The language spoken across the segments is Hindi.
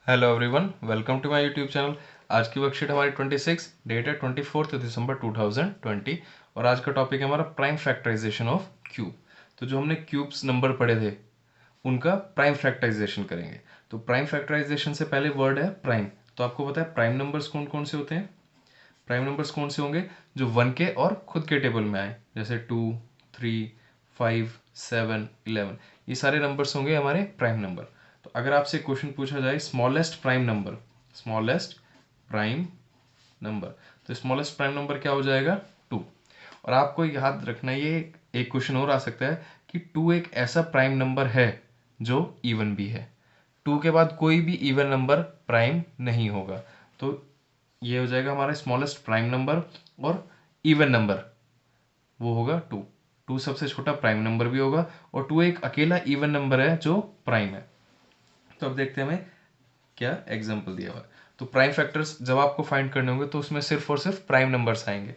Hello everyone, welcome to my YouTube channel. आज की वर्कशीट हमारी 26, डेट है 24 दिसंबर 2020 और आज का टॉपिक है हमारा प्राइम फैक्टराइजेशन ऑफ क्यूब। तो जो हमने क्यूब्स नंबर पढ़े थे उनका प्राइम फैक्टराइजेशन करेंगे। तो प्राइम फैक्टराइजेशन से पहले वर्ड है प्राइम। तो आपको पता है प्राइम नंबर्स कौन कौन से होते हैं? प्राइम नंबर्स कौन से होंगे? जो 1 के और खुद के टेबल में आए, जैसे 2, 3, 5, 7, 11, ये सारे नंबर्स होंगे हमारे प्राइम नंबर। तो अगर आपसे क्वेश्चन पूछा जाए smallest prime number, smallest prime number, तो स्मॉलेस्ट प्राइम नंबर क्या हो जाएगा? 2। और आपको याद रखना, ये एक क्वेश्चन और आ सकता है कि 2 एक ऐसा प्राइम नंबर है जो इवन भी है। 2 के बाद कोई भी इवन नंबर प्राइम नहीं होगा। तो ये हो जाएगा हमारा स्मॉलेस्ट प्राइम नंबर। और इवन नंबर वो होगा 2। 2 सबसे छोटा प्राइम नंबर भी होगा और 2 एक अकेला इवन नंबर है जो प्राइम है। तो अब देखते हैं हमें क्या एग्जांपल दिया हुआ है। तो प्राइम फैक्टर्स जब आपको फाइंड करने होंगे तो उसमें सिर्फ और सिर्फ प्राइम नंबर्स आएंगे।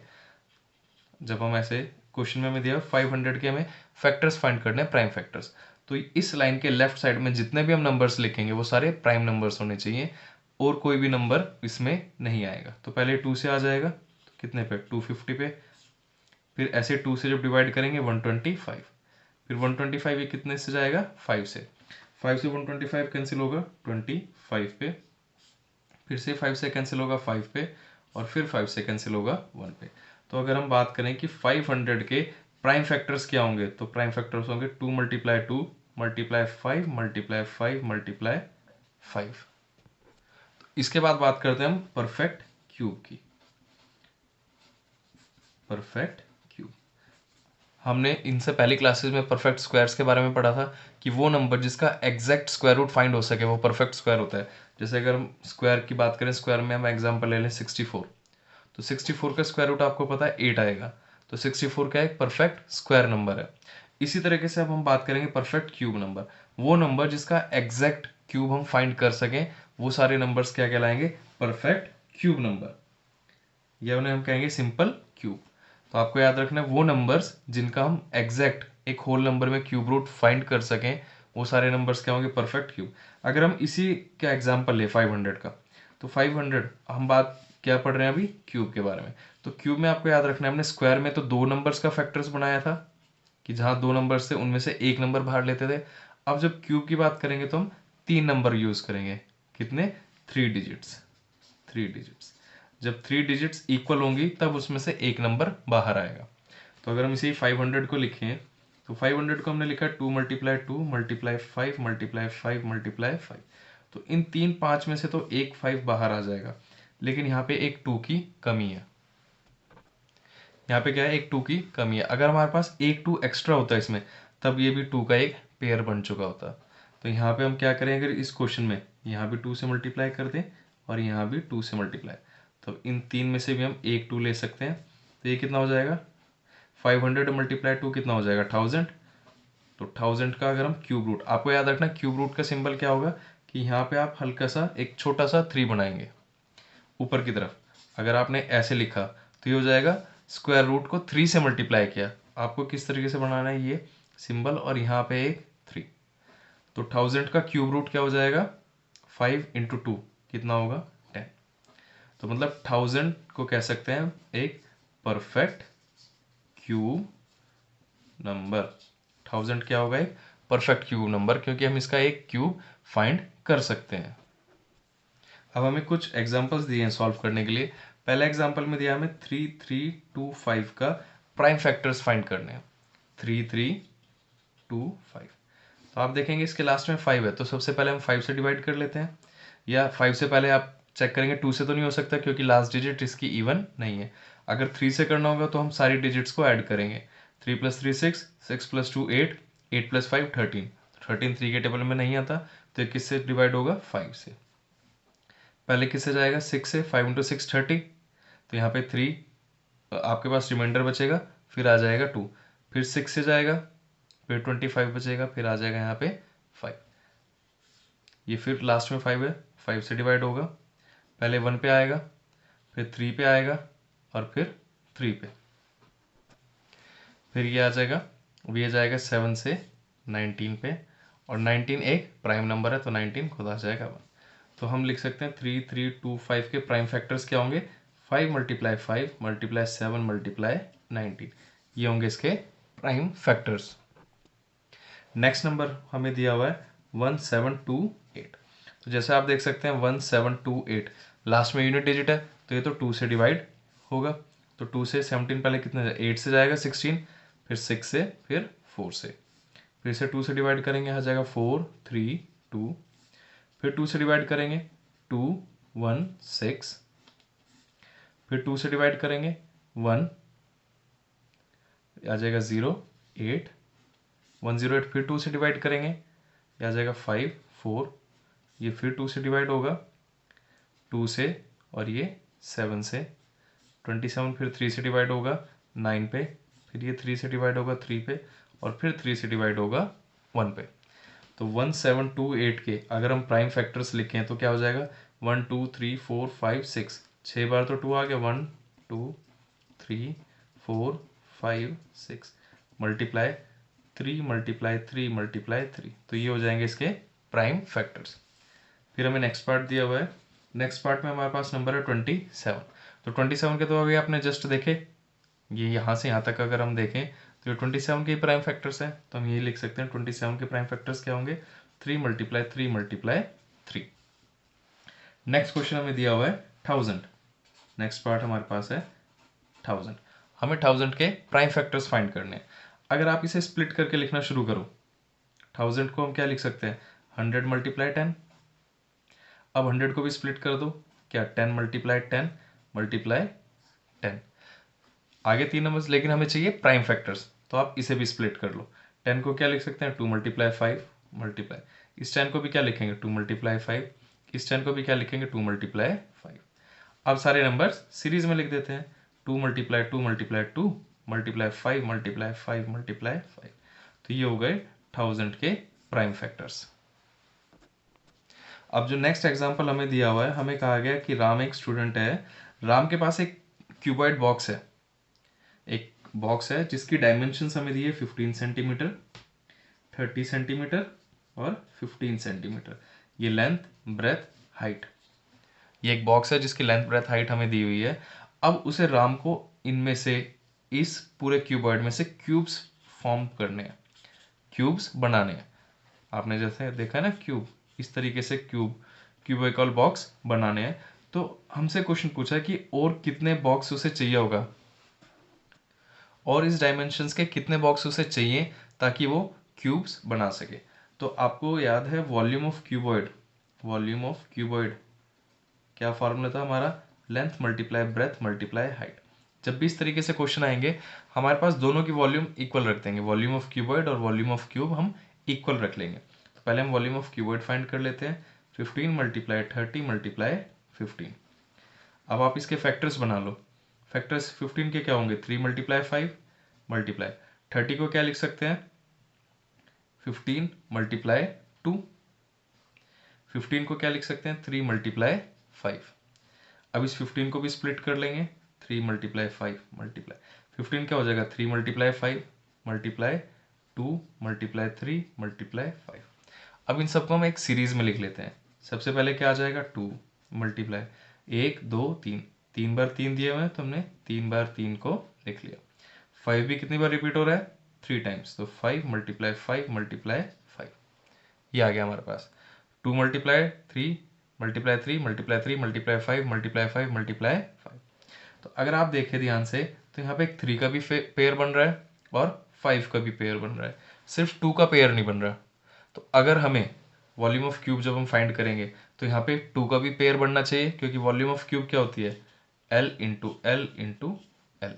जब हम ऐसे क्वेश्चन में हमें दिया 500 के हमें फैक्टर्स फाइंड करने हैं, प्राइम फैक्टर्स, तो इस लाइन के लेफ्ट साइड में जितने भी हम नंबर्स लिखेंगे वो सारे प्राइम नंबर्स होने चाहिए और कोई भी नंबर इसमें नहीं आएगा। तो पहले 2 से आ जाएगा, तो कितने पे? 250 पे। फिर ऐसे 2 से जब डिवाइड करेंगे 125। फिर 125 ये कितने से जाएगा? 5 से। 5 से 125 कैंसिल होगा 25 पे। फिर से 5 से कैंसिल होगा 5 पे और फिर 5 से कैंसिल होगा 1 पे। तो अगर हम बात करें कि 500 के प्राइम फैक्टर्स क्या होंगे, तो प्राइम फैक्टर्स होंगे 2 मल्टीप्लाई 2 मल्टीप्लाई 5 मल्टीप्लाई 5 मल्टीप्लाई 5। इसके बाद बात करते हैं हम परफेक्ट क्यूब की। परफेक्ट क्यूब, हमने इनसे पहली क्लासेस में परफेक्ट स्क्वायर्स के बारे में पढ़ा था कि वो नंबर जिसका एग्जैक्ट स्क्वायर रूट फाइंड हो सके वो परफेक्ट स्क्वायर होता है। जैसे अगर हम स्क्वायर की बात करें, स्क्वायर में हम एग्जांपल ले लें 64, तो 64 का स्क्वायर रूट आपको पता है 8 आएगा। तो 64 का एक परफेक्ट स्क्वायर नंबर है। इसी तरीके से अब हम बात करेंगे परफेक्ट क्यूब नंबर, वो नंबर जिसका एग्जैक्ट क्यूब हम फाइंड कर सकें, वो सारे नंबर्स क्या कहलाएंगे? परफेक्ट क्यूब नंबर, या उन्हें हम कहेंगे सिंपल क्यूब। तो आपको याद रखना है वो नंबर्स जिनका हम एग्जैक्ट एक होल नंबर में क्यूब रूट फाइंड कर सकें, वो सारे नंबर्स क्या होंगे? Perfect cube. अगर हम इसी का एग्जांपल ले 500 का, तो 500 हम बात क्या पढ़ रहे हैं अभी? क्यूब के बारे में। तो क्यूब में आपको याद रखना है, हमने स्क्वायर में तो 2 नंबर्स का फैक्टर्स बनाया था कि जहां 2 नंबर्स थे उनमें से एक नंबर बाहर लेते थे। अब जब क्यूब की बात करेंगे तो हम 3 नंबर यूज करेंगे। कितने? 3 डिजिट्स। 3 डिजिट्स। जब 3 डिजिट्स इक्वल होंगी तब उसमें से एक नंबर बाहर आएगा। तो अगर हम इसे 500 को लिखें, तो 500 को हमने लिखा 2 मल्टीप्लाई 2 मल्टीप्लाई 5 मल्टीप्लाई 5 मल्टीप्लाई 5। तो इन 3 5 में से तो एक 5 बाहर आ जाएगा, लेकिन यहाँ पे एक 2 की कमी है। यहाँ पे क्या है? एक 2 की कमी है। अगर हमारे पास एक 2 एक्स्ट्रा होता है इसमें, तब ये भी 2 का एक पेयर बन चुका होता। तो यहाँ पे हम क्या करें, अगर इस क्वेश्चन में यहाँ भी 2 से मल्टीप्लाई कर दें और यहाँ भी 2 से मल्टीप्लाई, तो इन 3 में से भी हम एक 2 ले सकते हैं। तो ये कितना हो जाएगा? 500 मल्टीप्लाई 2 कितना हो जाएगा? 1000। तो 1000 का अगर हम क्यूब रूट, आपको याद रखना क्यूब रूट का सिंबल क्या होगा कि यहाँ पे आप हल्का सा एक छोटा सा 3 बनाएंगे ऊपर की तरफ। अगर आपने ऐसे लिखा तो ये हो जाएगा स्क्वायर रूट को 3 से मल्टीप्लाई किया। आपको किस तरीके से बनाना है ये सिंबल, और यहाँ पे एक 3। तो 1000 का क्यूब रूट क्या हो जाएगा? 5 इंटू 2 कितना होगा? 10। तो मतलब 1000 को कह सकते हैं एक परफेक्ट क्यूब नंबर। 1000 क्या होगा? एक परफेक्ट क्यूब नंबर, क्योंकि हम इसका एक क्यूब फाइंड कर सकते हैं। अब हमें कुछ एग्जांपल्स दिए हैं सॉल्व करने के लिए। पहला एग्जांपल में दिया हमें 3325 का प्राइम फैक्टर्स फाइंड करने हैं। 3325, तो आप देखेंगे इसके लास्ट में 5 है, तो सबसे पहले हम 5 से डिवाइड कर लेते हैं। या 5 से पहले आप चेक करेंगे 2 से तो नहीं हो सकता क्योंकि लास्ट डिजिट इसकी इवन नहीं है। अगर 3 से करना होगा तो हम सारी डिजिट्स को ऐड करेंगे। 3 + 3 6, 6 + 2 8, 8 + 5 13। 13 3 के टेबल में नहीं आता, तो किससे डिवाइड होगा? 5 से। पहले किससे जाएगा? 6 से। 5 × 6 30, तो यहाँ पे 3 आपके पास रिमाइंडर बचेगा, फिर आ जाएगा 2। फिर 6 से जाएगा, फिर 25 बचेगा, फिर आ जाएगा यहाँ पे 5। ये फिर लास्ट में 5 है, 5 से डिवाइड होगा। पहले 1 पे आएगा, फिर 3 पे आएगा और फिर 3 पे। फिर ये आ जाएगा, अब ये जाएगा 7 से 19 पे, और 19 एक प्राइम नंबर है तो 19 खुद आ जाएगा 1। तो हम लिख सकते हैं 3 3 2 5 के प्राइम फैक्टर्स क्या होंगे, 5 × 5 × 7 × 19, ये होंगे इसके प्राइम फैक्टर्स। नेक्स्ट नंबर हमें दिया हुआ है 1728। तो जैसे आप देख सकते हैं 1728 लास्ट में यूनिट डिजिट है, तो ये तो 2 से डिवाइड होगा। तो 2 से 17 पहले कितने 8 से जाएगा 16, फिर 6 से, फिर 4 से, फिर से 2 से डिवाइड करेंगे, आ जाएगा 4 3 2, फिर 2 से डिवाइड करेंगे 2 1 6, फिर 2 से डिवाइड करेंगे 1, आ जाएगा 0 8 108, फिर 2 से डिवाइड करेंगे, ये आ जाएगा 5 4, ये फिर 2 से डिवाइड होगा 2 से, और ये 7 से, 27, फिर 3 से डिवाइड होगा 9 पे, फिर ये 3 से डिवाइड होगा 3 पे, और फिर 3 से डिवाइड होगा 1 पे। तो 1728 के अगर हम प्राइम फैक्टर्स लिखें तो क्या हो जाएगा, 1 2 3 4 5 6, 6 बार तो 2 आ गया, 1 2 3 4 5 6, मल्टीप्लाई 3 × 3 × 3, तो ये हो जाएंगे इसके प्राइम फैक्टर्स। फिर हमें नेक्स्ट पार्ट दिया हुआ है, नेक्स्ट पार्ट में हमारे पास नंबर है 27। तो 27 के तो अभी आपने जस्ट देखे, ये यहाँ से यहाँ तक अगर हम देखें तो ये 27 के प्राइम फैक्टर्स हैं, तो हम ये लिख सकते हैं 27 के प्राइम फैक्टर्स क्या होंगे, 3 × 3 × 3। नेक्स्ट क्वेश्चन हमें दिया हुआ है 1000। नेक्स्ट पार्ट हमारे पास है 1000, हमें 1000 के प्राइम फैक्टर्स फाइंड करने हैं। अगर आप इसे स्प्लिट करके लिखना शुरू करो, 1000 को हम क्या लिख सकते हैं, 100 × 10। अब 100 को भी स्प्लिट कर दो, क्या 10 × 10 × 10। आगे 3 नंबर्स, लेकिन हमें चाहिए प्राइम फैक्टर्स, तो आप इसे भी स्प्लिट कर लो। 10 को क्या लिख सकते हैं, 2 × 5 मल्टीप्लाई, इस 10 को भी क्या लिखेंगे 2 × 5, इस 10 को भी क्या लिखेंगे 2 × 5। अब सारे नंबर्स सीरीज में लिख देते हैं, 2 × 2 × 2 मल्टीप्लाई 5 × 5 × 5। तो ये हो गए 1000 के प्राइम फैक्टर्स। अब जो नेक्स्ट एग्जांपल हमें दिया हुआ है, हमें कहा गया कि राम एक स्टूडेंट है, राम के पास एक क्यूबॉइड बॉक्स है, एक बॉक्स है जिसकी डायमेंशंस हमें दी है 15 सेंटीमीटर, 30 सेंटीमीटर और 15 सेंटीमीटर। ये लेंथ ब्रेथ हाइट, ये एक बॉक्स है जिसकी लेंथ ब्रेथ हाइट हमें दी हुई है। अब उसे राम को इनमें से, इस पूरे क्यूबॉइड में से क्यूब्स फॉर्म करने हैं, क्यूब्स बनाने हैं। आपने जैसे देखा है ना क्यूब, इस तरीके से क्यूबिकल बॉक्स बनाने हैं। तो हमसे क्वेश्चन पूछा है कि और कितने बॉक्स उसे चाहिए होगा, और इस डायमेंशंस के कितने बॉक्स उसे चाहिए ताकि वो क्यूब्स बना सके। तो आपको याद है volume of cuboid, volume of cuboid क्या फॉर्मूला था हमारा, length multiply breath multiply height. जब भी इस तरीके से क्वेश्चन आएंगे हमारे पास दोनों की वॉल्यूम इक्वल रख देंगे, वॉल्यूम ऑफ क्यूबॉइड और वॉल्यूम ऑफ क्यूब हम इक्वल रख लेंगे। तो पहले हम वॉल्यूम ऑफ क्यूबॉइड फाइंड कर लेते हैं, 15 × 30 × 15। अब आप इसके फैक्टर्स बना लो। फैक्टर्स 15 के क्या होंगे, 3 × 5 मल्टीप्लाई, 30 को क्या लिख सकते हैं 15 × 2, 15 को क्या लिख सकते हैं 3 × 5। अब इस 15 को भी स्प्लिट कर लेंगे, 3 × 5 मल्टीप्लाई, 15 क्या हो जाएगा 3 × 5 मल्टीप्लाई 2 × 3 × 5। अब इन सबको हम एक सीरीज में लिख लेते हैं। सबसे पहले क्या आ जाएगा 2 मल्टीप्लाई 1 2 3, 3 बार 3 दिए हुए हैं तो हमने 3 बार 3 को लिख लिया। 5 भी कितनी बार रिपीट हो रहा है 3 टाइम्स, तो 5 × 5 × 5, ये आ गया हमारे पास। 2 × 3 × 3 × 3 × 5 × 5 × 5। तो अगर आप देखें ध्यान से तो यहाँ पे एक 3 का भी पेयर बन रहा है और 5 का भी पेयर बन रहा है, सिर्फ 2 का पेयर नहीं बन रहा। तो अगर हमें वॉल्यूम ऑफ क्यूब जब हम फाइंड करेंगे तो यहाँ पे 2 का भी पेयर बनना चाहिए, क्योंकि वॉल्यूम ऑफ क्यूब क्या होती है L × L × L।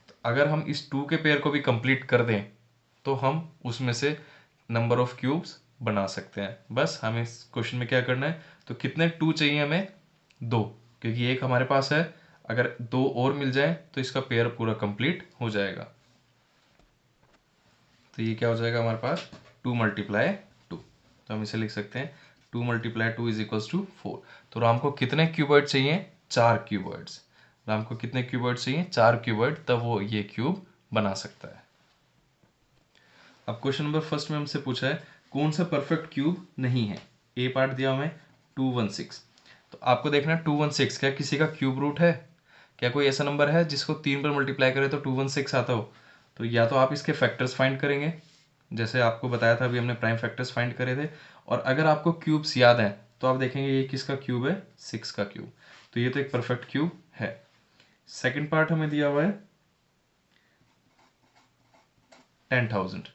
तो अगर हम इस 2 के पेयर को भी कंप्लीट कर दें तो हम उसमें से नंबर ऑफ क्यूब्स बना सकते हैं। बस हमें इस क्वेश्चन में क्या करना है, तो कितने 2 चाहिए हमें 2, क्योंकि एक हमारे पास है, अगर 2 और मिल जाए तो इसका पेयर पूरा कंप्लीट हो जाएगा। तो ये क्या हो जाएगा हमारे पास 2 × 2, तो हम इसे लिख सकते हैं 2 × 2 = 4। तो राम को कितने क्यूबॉइड चाहिए 4 क्यूबॉइड्स, राम को कितने क्यूबॉइड चाहिए 4 क्यूबॉइड, तब वो ये क्यूब बना सकता है। अब क्वेश्चन नंबर फर्स्ट में हमसे पूछा है कौन सा परफेक्ट क्यूब नहीं है। ए पार्ट दिया हमें 216। तो आपको देखना है 216 क्या किसी का क्यूब रूट है, क्या कोई ऐसा नंबर है जिसको 3 पर मल्टीप्लाई करें तो 216 आता हो। तो या तो आप इसके फैक्टर्स फाइंड करेंगे, जैसे आपको बताया था अभी हमने प्राइम फैक्टर्स फाइंड करे थे, और अगर आपको क्यूब्स याद हैं तो आप देखेंगे ये किसका क्यूब है, 6 का क्यूब। तो ये तो एक परफेक्ट क्यूब है। सेकंड पार्ट हमें दिया हुआ है 10,000।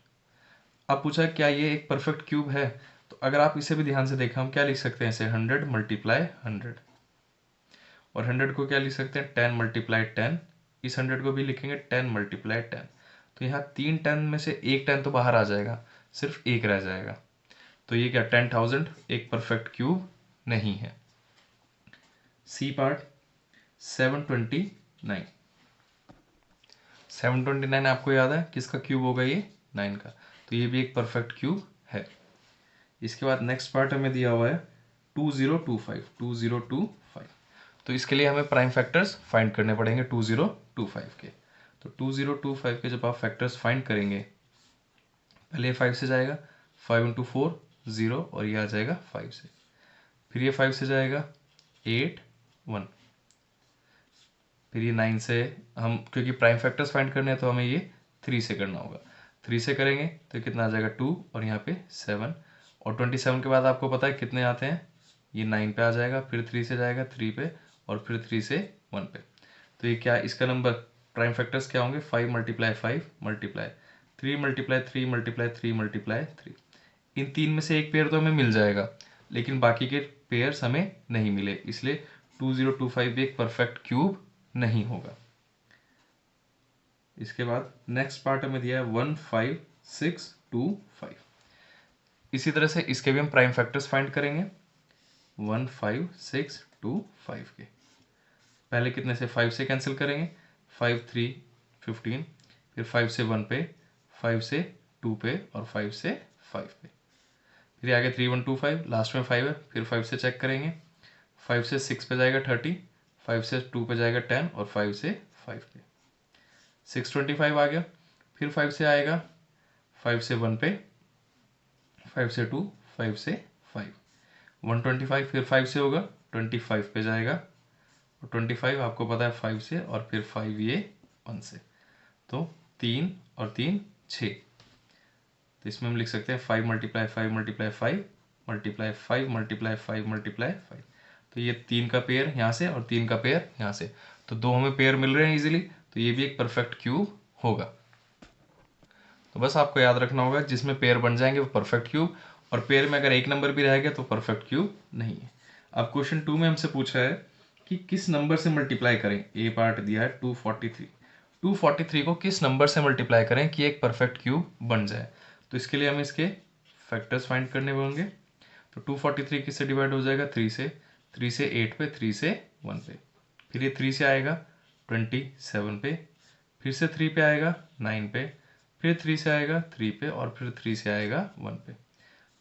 अब पूछा है क्या ये एक परफेक्ट क्यूब है, तो अगर आप इसे भी ध्यान से देखें हम क्या लिख सकते हैं इसे 100 मल्टीप्लाई 100, और 100 को क्या लिख सकते हैं 10 मल्टीप्लाई 10, इस 100 को भी लिखेंगे 10 मल्टीप्लाई 10। तो यहाँ 3 10 में से एक 10 तो बाहर आ जाएगा, सिर्फ एक रह जाएगा। तो ये क्या 10,000 एक परफेक्ट क्यूब नहीं है। C part 729। 729 आपको याद है किसका क्यूब होगा, ये 9 का। तो ये भी एक परफेक्ट क्यूब है। इसके बाद नेक्स्ट पार्ट हमें दिया हुआ है 2025। तो इसके लिए हमें प्राइम फैक्टर्स फाइंड करने पड़ेंगे 2025 के। तो 2025 के जब आप फैक्टर्स फाइंड करेंगे, पहले 5 से जाएगा, 5 इंटू 4 0, और ये आ जाएगा 5 से। फिर ये 5 से जाएगा 8 1, फिर ये 9 से, हम क्योंकि प्राइम फैक्टर्स फाइंड करने हैं तो हमें ये 3 से करना होगा। 3 से करेंगे तो कितना आ जाएगा 2, और यहाँ पे 7, और 27 के बाद आपको पता है कितने आते हैं, ये 9 पे आ जाएगा, फिर 3 से जाएगा 3 पे, और फिर 3 से 1 पे। तो ये क्या इसका नंबर प्राइम फैक्टर्स क्या होंगे, 5 multiply 5 multiply 3 multiply 3 multiply 3 multiply 3। इन तीन में से एक पेयर तो हमें मिल जाएगा, लेकिन बाकी के पेयर्स हमें नहीं मिले, इसलिए 2025 भी एक परफेक्ट क्यूब नहीं होगा। इसके बाद नेक्स्ट पार्ट हमें दिया है 15625। इसी तरह से इसके भी हम प्राइम फैक्टर्स फाइंड करेंगे 15625 के। पहले कितने से 5 से कैंसिल करेंगे, 5 3 15, फिर 5 से 1 पे, 5 से 2 पे, और 5 से 5 पे, फिर आगे 3 1 2 5, लास्ट में 5 है, फिर 5 से चेक करेंगे, 5 से 6 पे जाएगा 30, 5 से 2 पे जाएगा 10, और 5 से 5 पे 625 आ गया। फिर 5 से आएगा, 5 से 1 पे, 5 से 2, 5 से 5, 125, फिर 5 से होगा 25 पे जाएगा, और 25 आपको पता है 5 से, और फिर 5 ये 1 से, तो 3 और 3 6। तो इसमें हम लिख सकते हैं 5 multiply 5 multiply 5 multiply 5 multiply 5 multiply 5। तो ये 3 का पेयर यहाँ से और 3 का पेयर यहाँ से, तो 2 हमें पेयर मिल रहे हैं इजीली, तो ये भी एक परफेक्ट क्यूब होगा। तो बस आपको याद रखना होगा जिसमें पेयर बन जाएंगे वो परफेक्ट क्यूब, और पेयर में अगर एक नंबर भी रह गया तो परफेक्ट क्यूब नहीं है। अब क्वेश्चन 2 में हमसे पूछा है कि किस नंबर से मल्टीप्लाई करें। ए पार्ट दिया है 243। 243 को किस नंबर से मल्टीप्लाई करें कि एक परफेक्ट क्यूब बन जाए। तो इसके लिए हमें इसके फैक्टर्स फाइंड करने होंगे। तो 243 किससे डिवाइड हो जाएगा, 3 से, 3 से 8 पे, 3 से 1 पे, फिर ये 3 से आएगा 27 पे, फिर से 3 पे आएगा 9 पे, फिर 3 से आएगा 3 पे, और फिर 3 से आएगा 1 पे।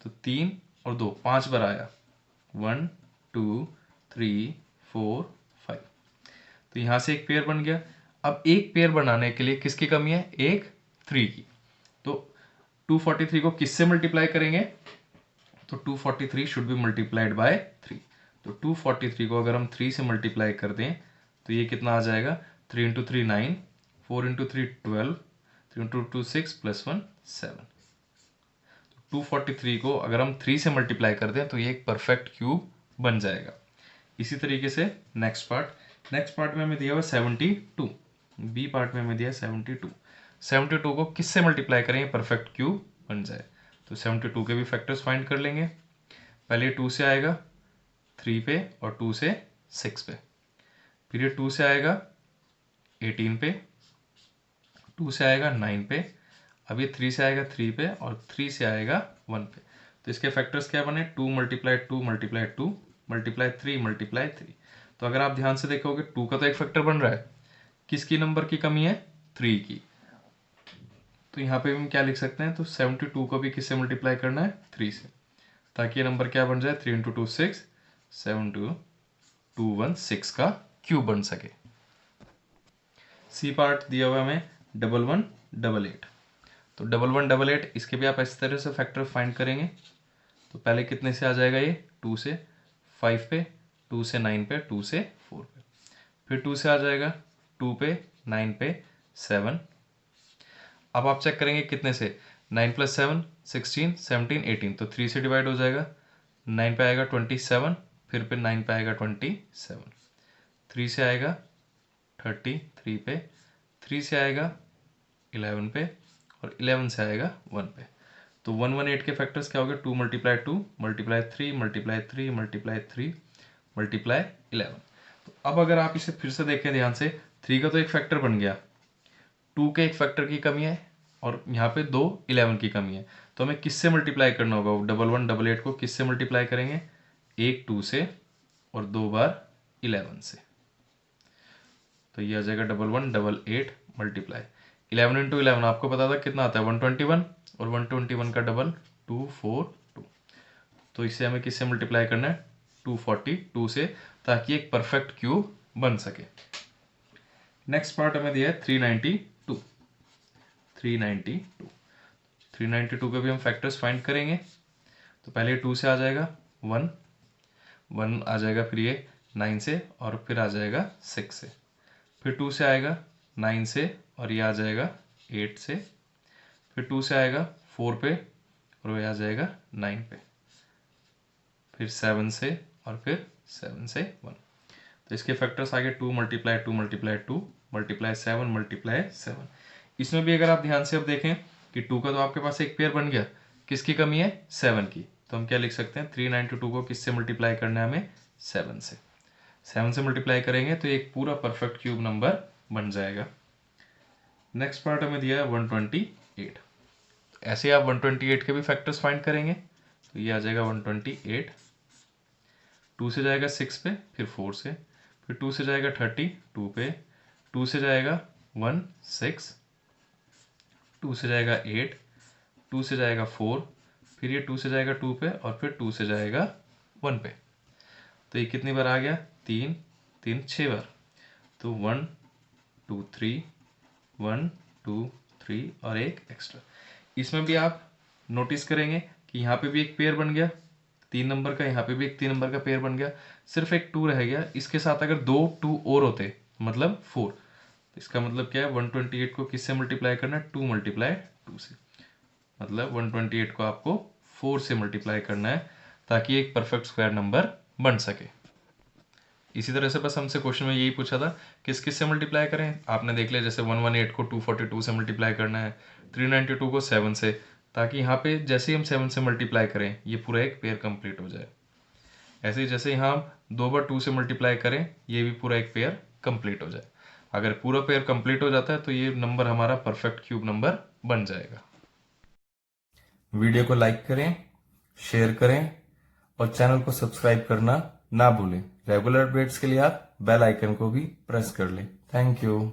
तो 3 और 2 5 बार आया, 1 2 3 4 5। तो यहाँ से एक पेयर बन गया। अब एक पेयर बनाने के लिए किसकी कमी है, एक 3 की। तो 243 को किससे मल्टीप्लाई करेंगे, तो 243 शुड बी मल्टीप्लाइड बाय 3। तो 243 को अगर हम 3 से मल्टीप्लाई कर दें तो ये कितना आ जाएगा, 3 इंटू 3 9, 4 इंटू 3 12, 3 इंटू 2 6 प्लस 1 7। 243 को अगर हम 3 से मल्टीप्लाई कर दें तो ये एक परफेक्ट क्यूब बन जाएगा। इसी तरीके से नेक्स्ट पार्ट में हमें दिया हुआ 72। बी पार्ट में हमें दिया 72। 72 को किससे मल्टीप्लाई करेंगे परफेक्ट क्यूब बन जाए। तो 72 के भी फैक्टर्स फाइंड कर लेंगे। पहले 2 से आएगा 3 पे, और 2 से 6 पे, फिर ये 2 से आएगा 18 पे, 2 से आएगा 9 पे, अब ये 3 से आएगा 3 पे, और 3 से आएगा 1 पे। तो इसके फैक्टर्स क्या बने, 2 मल्टीप्लाई 2 मल्टीप्लाई 2 मल्टीप्लाई 3 मल्टीप्लाई 3। तो अगर आप ध्यान से देखोगे 2 का तो एक फैक्टर बन रहा है, किसकी नंबर की कमी है, 3 की। तो यहाँ पे हम क्या लिख सकते हैं, तो 72 को भी किससे मल्टीप्लाई करना है, 3 से, ताकि ये नंबर क्या बन जाए, 3 इंटू 2 6, 7 2 2 1 6 का क्यूब बन सके। सी पार्ट दिया हुआ हमें 1 1 8 8। तो 1 1 8 8 इसके भी आप इस तरह से फैक्टर फाइंड करेंगे। तो पहले कितने से आ जाएगा ये, 2 से 5 पे, 2 से 9 पे, 2 से 4 पे, फिर 2 से आ जाएगा 2 पे, 9 पे, 7। अब आप चेक करेंगे कितने से, 9 + 7 16 17 18, तो 3 से डिवाइड हो जाएगा, 9 पे आएगा 27, फिर 9 पे आएगा 27, 3 से आएगा 30, 3 पे, 3 से आएगा 11 पे, और 11 से आएगा 1 पे। तो 118 के फैक्टर्स क्या हो गए, 2 × 2 × 3 × 3 × 3 × 11। तो अब अगर आप इसे फिर से देखें ध्यान से, 3 का तो एक फैक्टर बन गया, 2 के एक फैक्टर की कमी है, और यहाँ पे 2 11 की कमी है। तो हमें किससे मल्टीप्लाई करना होगा, 11 88 को किससे मल्टीप्लाई करेंगे, एक 2 से और 2 बार 11 से। तो ये आ जाएगा 11 88 मल्टीप्लाई 11 × 11 आपको पता था कितना आता है, 121, और 121 का डबल 242। तो इसे हमें किससे मल्टीप्लाई करना है, 242 से, ताकि एक परफेक्ट क्यूब बन सके। नेक्स्ट पार्ट हमें दिया है 392। 392 के भी हम फैक्टर्स फाइंड करेंगे। तो पहले 2 से आ जाएगा 1, 1 आ जाएगा, फिर ये 9 से, और फिर आ जाएगा 6 से, फिर 2 से आएगा 9 से, और ये आ जाएगा 8 से, फिर 2 से आएगा 4 पे, और ये आ जाएगा 9 पे, फिर 7 से, और फिर 7 से 1। तो इसके फैक्टर्स आगे 2 × 2 × 2 × 7 × 7। इसमें भी अगर आप ध्यान से अब देखें कि 2 का तो आपके पास एक पेयर बन गया, किसकी कमी है, 7 की। तो हम क्या लिख सकते हैं, 392 को किससे मल्टीप्लाई करना है हमें, 7 से। 7 से मल्टीप्लाई करेंगे तो एक पूरा परफेक्ट क्यूब नंबर बन जाएगा। नेक्स्ट पार्ट हमें दिया है 128। ऐसे आप 128 के भी फैक्टर्स फाइंड करेंगे। तो ये आ जाएगा 128, 2 से जाएगा 6 पे, फिर 4 से, फिर 2 से जाएगा 30 2 पे, 2 से जाएगा 1 6, 2 से जाएगा 8, 2 से जाएगा 4, फिर ये 2 से जाएगा 2 पे, और फिर 2 से जाएगा 1 पे। तो ये कितनी बार आ गया, 3 3 6 बार। तो 1 2 3 1 2 3 और एक एक्स्ट्रा। इसमें भी आप नोटिस करेंगे कि यहाँ पे भी एक पेयर बन गया 3 नंबर का, यहाँ पे भी एक 3 नंबर का पेयर बन गया, सिर्फ एक 2 रह गया। इसके साथ अगर 2 2 और होते, मतलब 4, इसका मतलब क्या है, 128 को किससे मल्टीप्लाई करना है, 2 × 2 से। मतलब 128 को आपको 4 से मल्टीप्लाई करना है, ताकि एक परफेक्ट स्क्वायर नंबर बन सके। इसी तरह से बस हमसे क्वेश्चन में यही पूछा था किस किस से मल्टीप्लाई करें। आपने देख लिया, जैसे 118 को 242 से मल्टीप्लाई करना है, 392 को 7 से, ताकि यहाँ पे जैसे ही हम 7 से मल्टीप्लाई करें ये पूरा एक पेयर कंप्लीट हो जाए। ऐसे ही जैसे यहाँ हम 2 बार 2 से मल्टीप्लाई करें, ये भी पूरा एक पेयर कंप्लीट हो जाए। अगर पूरा पेयर कंप्लीट हो जाता है तो ये नंबर हमारा परफेक्ट क्यूब नंबर बन जाएगा। वीडियो को लाइक करें, शेयर करें, और चैनल को सब्सक्राइब करना ना भूलें। रेगुलर अपडेट्स के लिए आप बेल आइकन को भी प्रेस कर लें। Thank you.